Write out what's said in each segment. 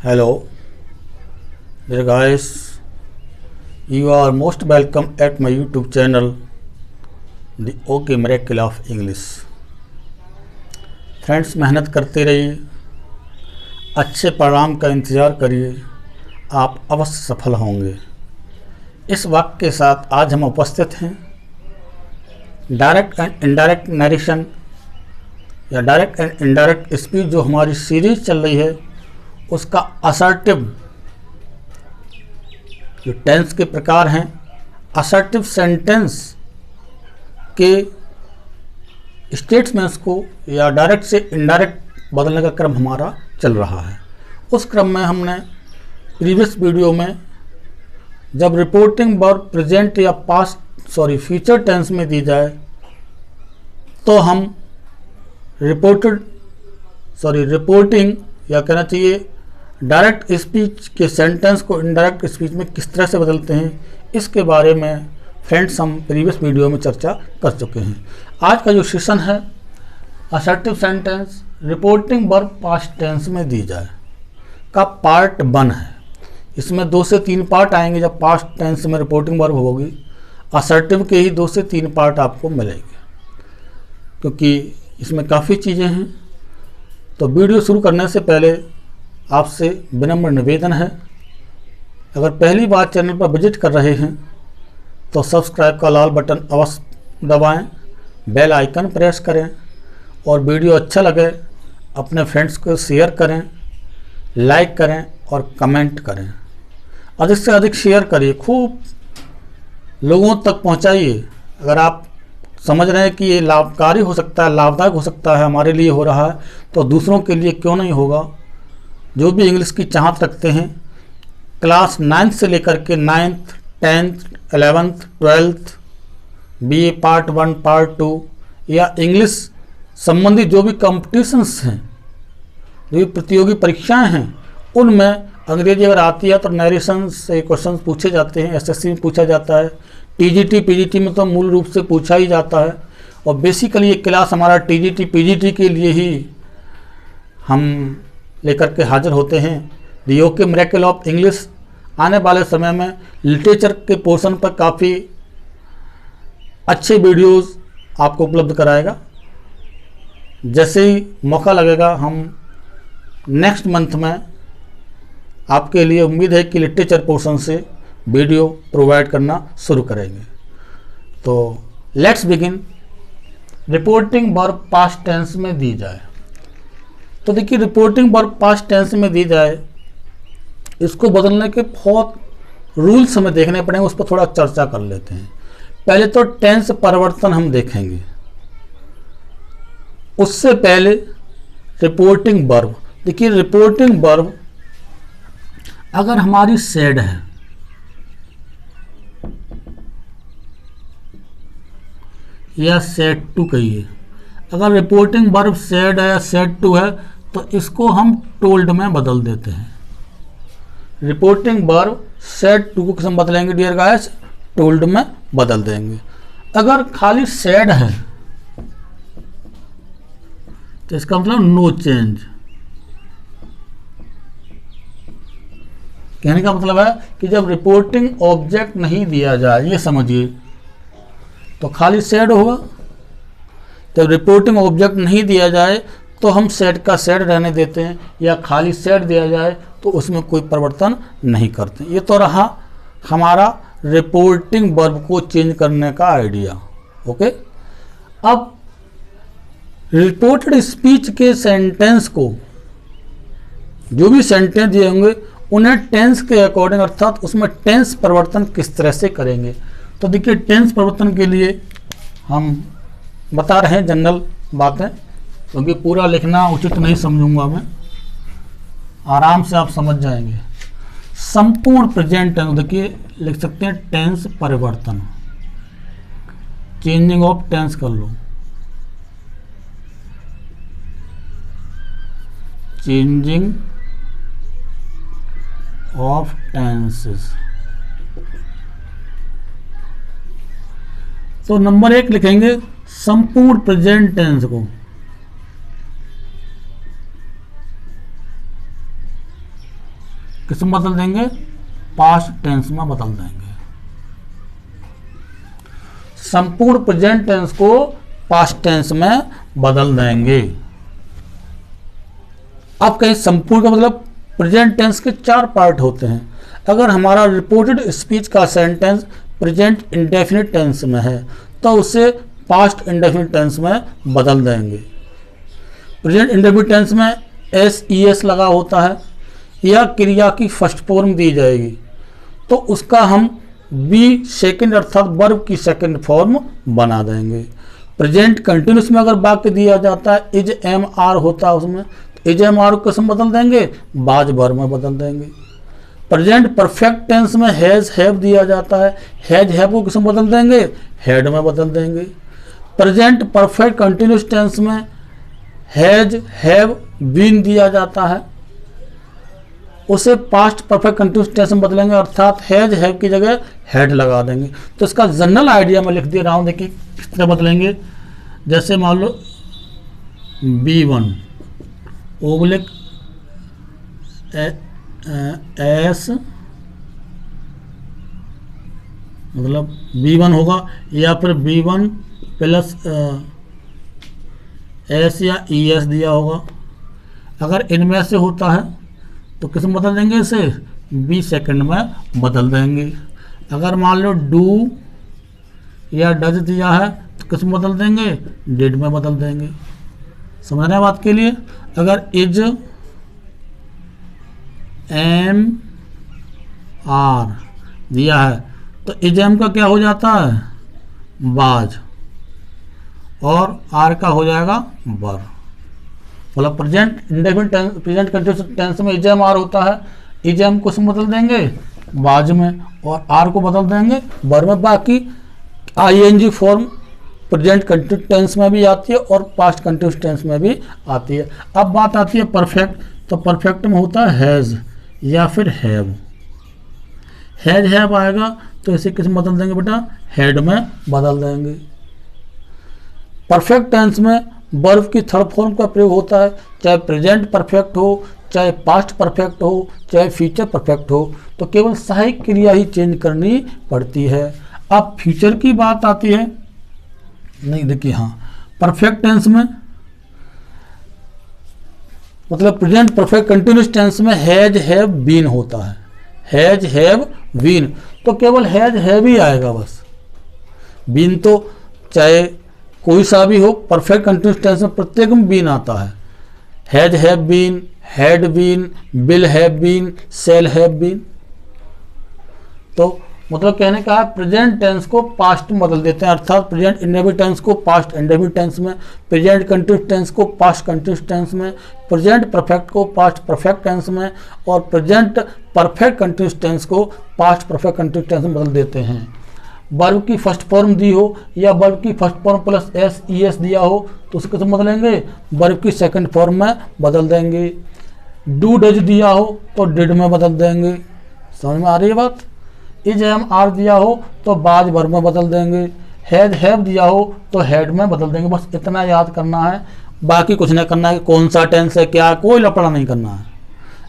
Hello, dear guys. You are most welcome at my YouTube channel, The OK Miracle of English. Friends, मेहनत करते रहिए, अच्छे परिणाम का इंतज़ार करिए, आप अवश्य सफल होंगे। इस वाक्य के साथ आज हम उपस्थित हैं डायरेक्ट एंड इनडायरेक्ट नरेशन या डायरेक्ट एंड इनडायरेक्ट स्पीच जो हमारी सीरीज चल रही है उसका असर्टिव जो टेंस के प्रकार हैं, असर्टिव सेंटेंस के स्टेटमेंट्स को या डायरेक्ट से इनडायरेक्ट बदलने का क्रम हमारा चल रहा है। उस क्रम में हमने प्रीवियस वीडियो में जब रिपोर्टिंग वर्ब प्रेजेंट या फ्यूचर टेंस में दी जाए तो हम रिपोर्टिंग या कहना चाहिए डायरेक्ट स्पीच के सेंटेंस को इनडायरेक्ट स्पीच में किस तरह से बदलते हैं, इसके बारे में फ्रेंड्स हम प्रीवियस वीडियो में चर्चा कर चुके हैं। आज का जो सेशन है assertive sentence reporting verb past tense में दी जाए का पार्ट 1 है। इसमें 2 से 3 पार्ट आएंगे। जब पास्ट टेंस में रिपोर्टिंग वर्ब होगी असर्टिव के ही 2 से 3 पार्ट आपको मिलेंगे, क्योंकि इसमें काफ़ी चीज़ें हैं। तो वीडियो शुरू करने से पहले आपसे विनम्र निवेदन है, अगर पहली बार चैनल पर विजिट कर रहे हैं तो सब्सक्राइब का लाल बटन अवश्य दबाएं, बेल आइकन प्रेस करें और वीडियो अच्छा लगे अपने फ्रेंड्स को शेयर करें, लाइक करें और कमेंट करें। अधिक से अधिक शेयर करिए, खूब लोगों तक पहुंचाइए। अगर आप समझ रहे हैं कि ये लाभकारी हो सकता है, लाभदायक हो सकता है, हमारे लिए हो रहा है, तो दूसरों के लिए क्यों नहीं होगा। जो भी इंग्लिश की चाहत रखते हैं, क्लास 9th से लेकर के 9th, 10th, 11th, 12th, BA part 1, part 2 या इंग्लिश संबंधी जो भी कॉम्पिटिशन्स हैं, जो भी प्रतियोगी परीक्षाएं हैं, उनमें अंग्रेजी अगर आती है तो नरेशन से क्वेश्चन पूछे जाते हैं। SSC में पूछा जाता है, TGT PGT में तो मूल रूप से पूछा ही जाता है। और बेसिकली ये क्लास हमारा TGT PGT के लिए ही हम लेकर के हाजिर होते हैं। The okay miracle of English आने वाले समय में लिटरेचर के पोर्शन पर काफ़ी अच्छे वीडियोस आपको उपलब्ध कराएगा। जैसे ही मौका लगेगा हम नेक्स्ट मंथ में आपके लिए उम्मीद है कि लिटरेचर पोर्शन से वीडियो प्रोवाइड करना शुरू करेंगे। तो let's begin. Reporting verb past tense में दी जाए, तो देखिए रिपोर्टिंग वर्ब पास्ट टेंस में दी जाए, इसको बदलने के बहुत रूल्स हमें देखने पड़ेंगे, उस पर थोड़ा चर्चा कर लेते हैं। पहले तो टेंस परिवर्तन हम देखेंगे, उससे पहले रिपोर्टिंग वर्ब। देखिए रिपोर्टिंग वर्ब अगर हमारी सेड है या सेड टू कहिए, अगर रिपोर्टिंग वर्ब सेड है या सेड टू है तो इसको हम टोल्ड में बदल देते हैं। रिपोर्टिंग वर्ब सेड टू को किस में बदलेंगे डियर गाइस? टोल्ड में बदल देंगे। अगर खाली सेड है तो इसका मतलब नो चेंज। कहने का मतलब है कि जब रिपोर्टिंग ऑब्जेक्ट नहीं दिया जाए, ये समझिए, तो खाली सेड होगा। जब रिपोर्टिंग ऑब्जेक्ट नहीं दिया जाए तो हम सेड का सेड रहने देते हैं, या खाली सेड दिया जाए तो उसमें कोई परिवर्तन नहीं करते। ये तो रहा हमारा रिपोर्टिंग वर्ब को चेंज करने का आइडिया। ओके, अब रिपोर्टेड स्पीच के सेंटेंस को, जो भी सेंटेंस दिए होंगे उन्हें टेंस के अकॉर्डिंग, अर्थात उसमें टेंस परिवर्तन किस तरह से करेंगे। तो देखिए टेंस परिवर्तन के लिए हम बता रहे हैं जनरल बातें, क्योंकि पूरा लिखना उचित नहीं समझूंगा मैं, आराम से आप समझ जाएंगे। संपूर्ण प्रेजेंट टेंस, देखिए लिख सकते हैं टेंस परिवर्तन, चेंजिंग ऑफ टेंस कर लो, चेंजिंग ऑफ टेंसेस। तो नंबर 1 लिखेंगे संपूर्ण प्रेजेंट टेंस को, किस में बदल देंगे, पास्ट टेंस में बदल देंगे। संपूर्ण प्रेजेंट टेंस को पास्ट टेंस में बदल देंगे। अब कहीं संपूर्ण का मतलब प्रेजेंट टेंस के 4 पार्ट होते हैं। अगर हमारा रिपोर्टेड स्पीच का सेंटेंस प्रेजेंट इंडेफिनिट टेंस में है तो उसे पास्ट इंडेफिनिट टेंस में बदल देंगे। प्रेजेंट इंडेफिनिट टेंस में एस लगा होता है या क्रिया की फर्स्ट फॉर्म दी जाएगी तो उसका हम बी सेकंड अर्थात वर्ब की सेकंड फॉर्म बना देंगे। प्रेजेंट कंटिन्यूस में अगर वाक्य दिया जाता है इज एम आर होता है उसमें, तो इज एम आर को किस में बदल देंगे, बाज वर्ब में बदल देंगे। प्रेजेंट परफेक्ट टेंस में हैज हैव दिया जाता है, हैज हैव को किस में बदल देंगे, हैड में बदल देंगे। प्रेजेंट परफेक्ट कंटिन्यूस टेंस में हैज हैव बीन दिया जाता है, उसे पास्ट परफेक्ट कंटिन्यूस टेंस में बदलेंगे अर्थात हैज हैव की जगह हैड लगा देंगे। तो इसका जनरल आइडिया मैं लिख दे रहा हूँ, देखिए किस तरह बदलेंगे। जैसे मान लो B1 ओब्लिक एस मतलब B1 होगा या फिर B1 प्लस एस या ES दिया होगा। अगर इनमें से होता है तो किस में बदल देंगे, इसे बी सेकंड में बदल देंगे। अगर मान लो डू या डज दिया है तो किस में बदल देंगे, डिड में बदल देंगे। समझ रहे हैं बात के लिए। अगर इज एम आर दिया है तो इज एम का क्या हो जाता है, बाज, और आर का हो जाएगा वर। मतलब present indefinite tense present continuous tense में इज एम आर होता है, इज एम को बदल देंगे बाज में और आर को बदल देंगे वर में। बाकी ING form present continuous tense में भी आती है और पास्ट कंटिन्यूस टेंस में भी आती है। अब बात आती है परफेक्ट, तो परफेक्ट में होता है हैज़ या फिर हैव। हैज हैव आएगा तो इसे किस में बदल देंगे बेटा, हैड में बदल देंगे। परफेक्ट टेंस में वर्ब की थर्ड फॉर्म का प्रयोग होता है, चाहे प्रेजेंट परफेक्ट हो, चाहे पास्ट परफेक्ट हो, चाहे फ्यूचर परफेक्ट हो, तो केवल सहायक क्रिया ही चेंज करनी पड़ती है। अब फ्यूचर की बात आती है, नहीं देखिए हाँ, परफेक्ट टेंस में मतलब प्रेजेंट परफेक्ट कंटिन्यूस टेंस में हैज हैव बीन होता है, हैज हैव बीन, तो केवल हैज हैव ही आएगा बस। बीन तो चाहे कोई सा भी हो, परफेक्ट कंटिन्यूस टेंस में प्रत्येक में बीन आता है। Has have been, had been, will have been, shall have been. तो मतलब कहने का है प्रेजेंट टेंस को पास्ट में बदल देते हैं, अर्थात प्रेजेंट इंडेफिनिट टेंस को पास्ट इंडेफिनिट टेंस में, प्रेजेंट कंटिन्यूस टेंस को पास्ट कंटिन्यूस टेंस में, प्रेजेंट परफेक्ट को पास्ट परफेक्ट टेंस में और प्रेजेंट परफेक्ट कंटिन्यूस टेंस को पास्ट परफेक्ट कंटिन्यूस टेंस में बदल देते हैं। वर्ब की फर्स्ट फॉर्म दी हो या वर्ब की first form plus S E S दिया हो तो उसे किसमें बदलेंगे, वर्ब की सेकंड फॉर्म में बदल देंगे। डू डज दिया हो तो डिड में बदल देंगे। समझ में आ रही है बात। इज एम आर दिया हो तो बाज वर्ब में बदल देंगे। हैज हैव दिया हो तो हैड में बदल देंगे। बस इतना याद करना है, बाकी कुछ नहीं करना है कि कौन सा टेंस है क्या, कोई लफड़ा नहीं करना है।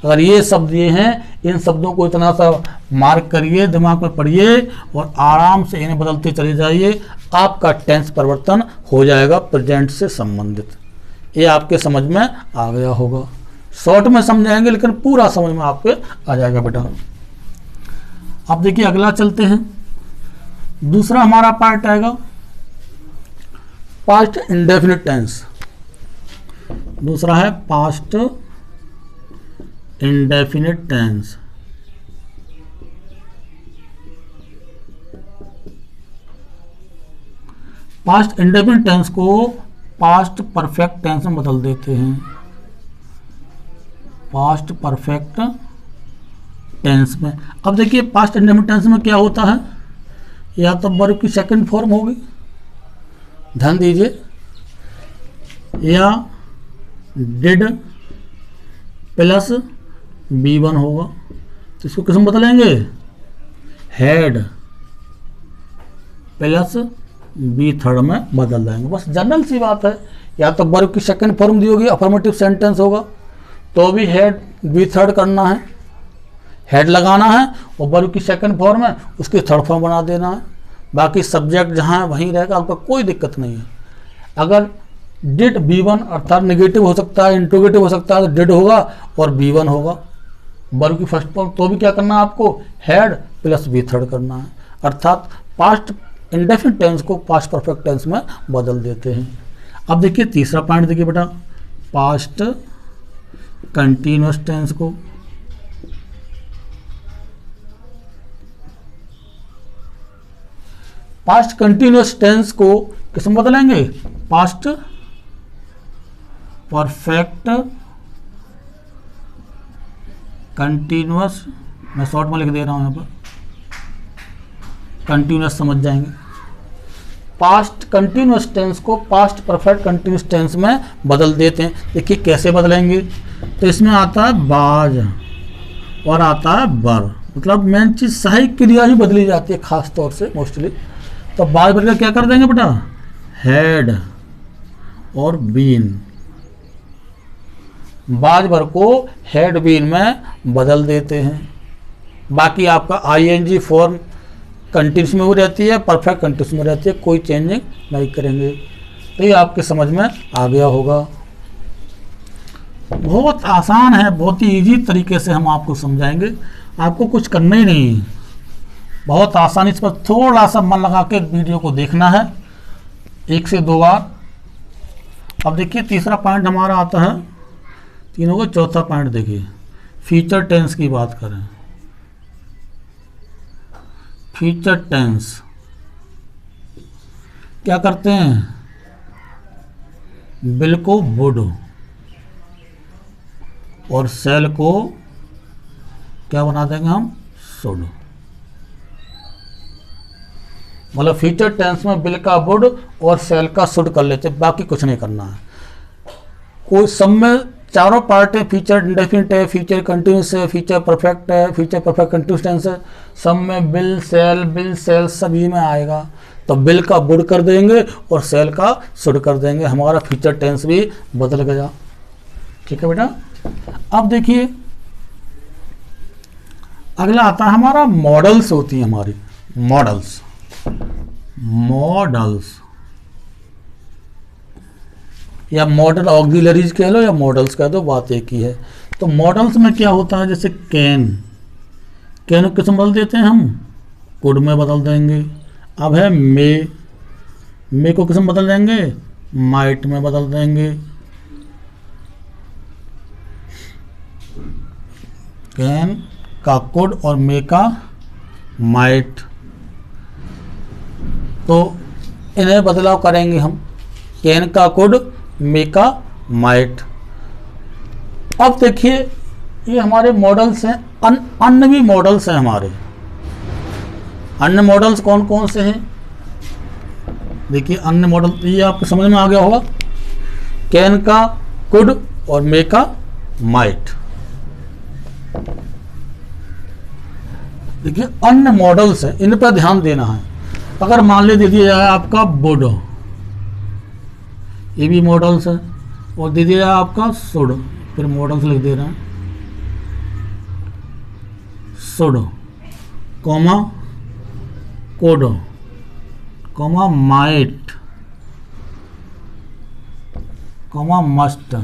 अगर ये शब्द ये हैं, इन शब्दों को इतना सा मार्क करिए, दिमाग में पढ़िए और आराम से इन्हें बदलते चले जाइए, आपका टेंस परिवर्तन हो जाएगा प्रेजेंट से संबंधित। ये आपके समझ में आ गया होगा। शॉर्ट में समझाएंगे लेकिन पूरा समझ में आपके आ जाएगा बेटा। अब देखिए अगला चलते हैं। दूसरा हमारा पार्ट आएगा पास्ट इंडेफिनिट टेंस। दूसरा है past indefinite tense. Past indefinite tense को पास्ट परफेक्ट टेंस में बदल देते हैं। पास्ट परफेक्ट टेंस में अब देखिए पास्ट इंडेफिनिट टेंस में क्या होता है, या तो वर्ब की सेकंड फॉर्म होगी, ध्यान दीजिए, या डिड प्लस B1 होगा, तो इसको किस में बदलेंगे, हैड प्लस बी थर्ड में बदल देंगे। बस जनरल सी बात है। या तो वर्ब की सेकंड फॉर्म दी होगी, अफर्मेटिव सेंटेंस होगा तो भी हैड बी थर्ड करना है, हेड लगाना है और वर्ब की सेकंड फॉर्म है उसकी थर्ड फॉर्म बना देना है। बाकी सब्जेक्ट जहाँ है वहीं रहेगा, आपका कोई दिक्कत नहीं है। अगर डिड B1 अर्थात नेगेटिव हो सकता है, इंट्रोगेटिव हो सकता है, तो डिड होगा और B1 होगा वर्ब की फर्स्ट फॉर्म, तो भी क्या करना है आपको, हेड प्लस बी थर्ड करना है, अर्थात पास्ट इंडेफिनिट टेंस को पास्ट परफेक्ट टेंस में बदल देते हैं। अब देखिए तीसरा पॉइंट देखिए बेटा, पास्ट कंटिन्यूअस टेंस को पास्ट कंटिन्यूअस टेंस को किस में बदलेंगे, पास्ट परफेक्ट कंटिन्यूअस, मैं शॉर्ट में लिख दे रहा हूं यहां पर, कंटिन्यूअस समझ जाएंगे। पास्ट कंटिन्यूअस टेंस को पास्ट परफेक्ट कंटिन्यूअस टेंस में बदल देते हैं। देखिए कैसे बदलेंगे, तो इसमें आता है बाज और आता है बर, मतलब मेन चीज सहायक क्रिया ही बदली जाती है खास तौर से मोस्टली। तो बाज बर का क्या कर देंगे बेटा, हेड और बीन, बाज बर को हेड बीन में बदल देते हैं। बाकी आपका ING फॉर्म कंटिन्यूस में वो रहती है, परफेक्ट कंटिन्यूस में रहती है, कोई चेंजिंग नहीं करेंगे। तो ये आपके समझ में आ गया होगा। बहुत आसान है, बहुत ही इजी तरीके से हम आपको समझाएंगे, आपको कुछ करना ही नहीं है, बहुत आसानी। इस पर थोड़ा सा मन लगा के वीडियो को देखना है 1 से 2 बार। अब देखिए तीसरा पॉइंट हमारा आता है, तीनों को चौथा पॉइंट देखिए, फ्यूचर टेंस की बात करें। फ्यूचर टेंस क्या करते हैं, बिल को वुड और सेल को क्या बना देंगे हम, शुड। मतलब फ्यूचर टेंस में बिल का वुड और सेल का शुड कर लेते, बाकी कुछ नहीं करना है। कोई सब में चारों पार्ट है, फ्यूचर इंडेफिनिट है, फ्यूचर कंटिन्यूस है, फ्यूचर परफेक्ट है, फ्यूचर परफेक्ट कंटिन्यूस टेंस है, सब में बिल सेल सभी में आएगा। तो बिल का वुड कर देंगे और सेल का शुड कर देंगे, हमारा फ्यूचर टेंस भी बदल गया। ठीक है बेटा। अब देखिए अगला आता है हमारा मॉडल्स होती है हमारी, मॉडल्स या मॉडल ऑक्सिलरीज कह लो या मॉडल्स कह दो, बात एक ही है। तो मॉडल्स में क्या होता है, जैसे कैन को किस में बदल देते हैं हम, कुड में बदल देंगे। अब है मे को किस में बदल देंगे, माइट में बदल देंगे। कैन का कुड और मे का माइट, तो इन्हें बदलाव करेंगे हम, कैन का कुड, मे का माइट। अब देखिए ये हमारे मॉडल्स हैं, अन्य भी मॉडल्स हैं हमारे। अन्य मॉडल्स कौन कौन से हैं, देखिए अन्य मॉडल, ये आपको समझ में आ गया होगा, कैन का कुड और मे का माइट। देखिए अन्य मॉडल्स हैं, इन पर ध्यान देना है। अगर मान ले दे दिया जाए आपका वुड, ये भी मॉडल्स है, और दे दिया जाए आपका शुड, फिर मॉडल्स लिख दे रहे हैं, should comma could comma might comma must.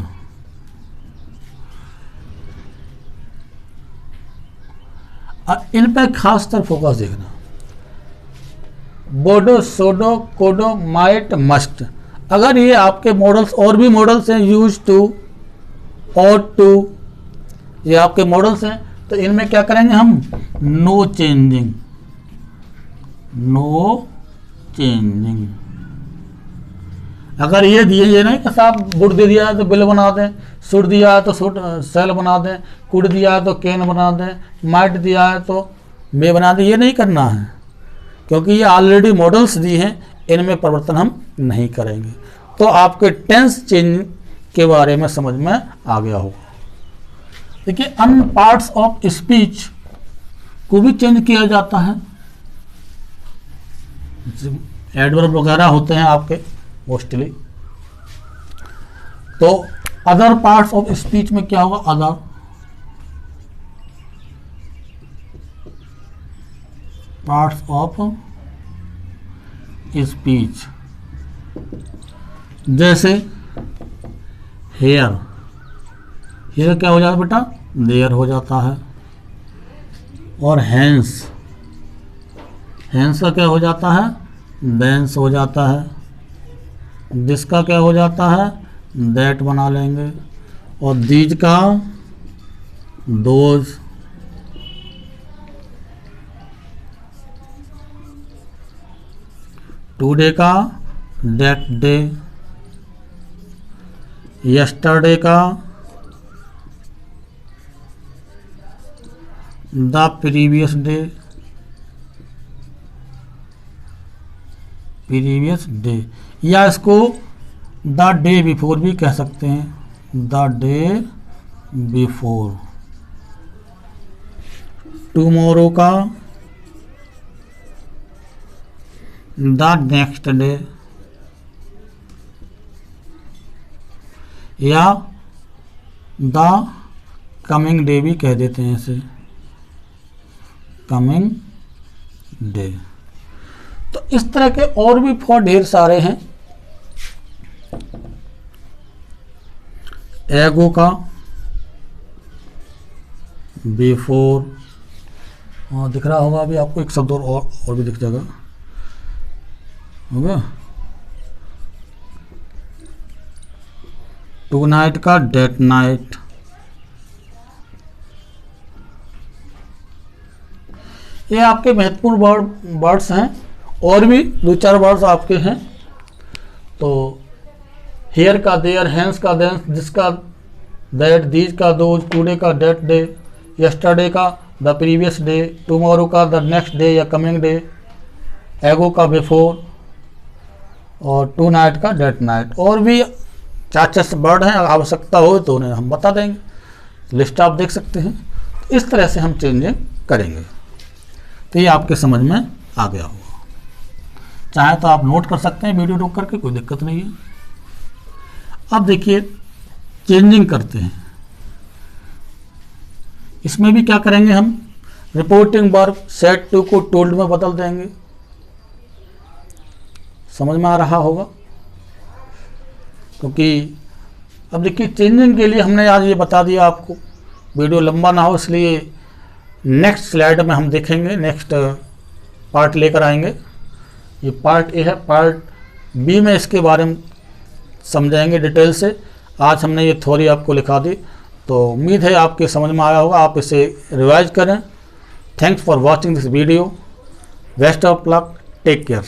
इन पर खास तर फोकस देखना, बोडो, सोडो, कोडो, माइट, मस्ट। अगर ये आपके मॉडल्स, और भी मॉडल्स हैं, यूज टू, ऑट टू, ये आपके मॉडल्स हैं, तो इनमें क्या करेंगे हम, नो चेंजिंग। अगर ये दिए, ये नहीं कि साहब वुड दे दिया है तो बिल बना दें, शुड दिया है तो शुड सेल बना दें, कुड दिया है तो कैन बना दें, माइट दिया है तो मे बना दें, ये नहीं करना है, क्योंकि ये ऑलरेडी मॉडल्स दी हैं, इनमें परिवर्तन हम नहीं करेंगे। तो आपके टेंस चेंज के बारे में समझ में आ गया होगा। देखिए अन्य पार्ट्स ऑफ स्पीच को भी चेंज किया जाता है, एडवर्ब वगैरह होते हैं आपके मोस्टली। तो अदर पार्ट्स ऑफ स्पीच में क्या होगा, पार्ट्स ऑफ स्पीच, जैसे हेयर, हेयर क्या हो जाता है बेटा, देयर हो जाता है। और हैंस, हैंस का क्या हो जाता है, देंस हो जाता है। जिसका क्या हो जाता है, दैट बना लेंगे। और दीज का दोज, टुडे का दैट डे, यस्टरडे का the previous day, previous day, या इसको द डे बिफोर भी कह सकते हैं, द डे बिफोर। टुमारो का द नेक्स्ट डे, या द कमिंग डे भी कह देते हैं इसे, कमिंग डे। तो इस तरह के और भी फॉर ढेर सारे हैं। एगो का बिफोर, हाँ दिख रहा होगा अभी आपको, एक शब्द और भी दिख जाएगा, होगा। टू नाइट का डेट नाइट, ये आपके महत्वपूर्ण वर्ड्स हैं। और भी दो चार वर्ड्स आपके हैं, तो हेयर का देयर, हैंस का देंस, जिसका दैट, दीज का दोज, टुडे का डेट डे, यस्टरडे का द प्रीवियस डे, टुमारो का द नेक्स्ट डे या कमिंग डे, एगो का बिफोर, और टू नाइट का डेट नाइट। और भी चार चार वर्ड हैं, आवश्यकता हो तो उन्हें हम बता देंगे, लिस्ट आप देख सकते हैं। इस तरह से हम चेंजिंग करेंगे। तो ये आपके समझ में आ गया होगा। चाहे तो आप नोट कर सकते हैं वीडियो रोक करके, कोई दिक्कत नहीं है। अब देखिए चेंजिंग करते हैं। इसमें भी क्या करेंगे हम, रिपोर्टिंग वर्ब सेड टू को टोल्ड में बदल देंगे। समझ में आ रहा होगा, क्योंकि अब देखिए चेंजिंग के लिए हमने आज ये बता दिया आपको, वीडियो लंबा ना हो इसलिए नेक्स्ट स्लाइड में हम देखेंगे, नेक्स्ट पार्ट लेकर आएंगे। ये पार्ट ए है, पार्ट बी में इसके बारे में समझाएंगे डिटेल से। आज हमने ये थ्योरी आपको लिखा दी, तो उम्मीद है आपके समझ में आया होगा, आप इसे रिवाइज करें। Thanks for watching this video, best of luck, take care.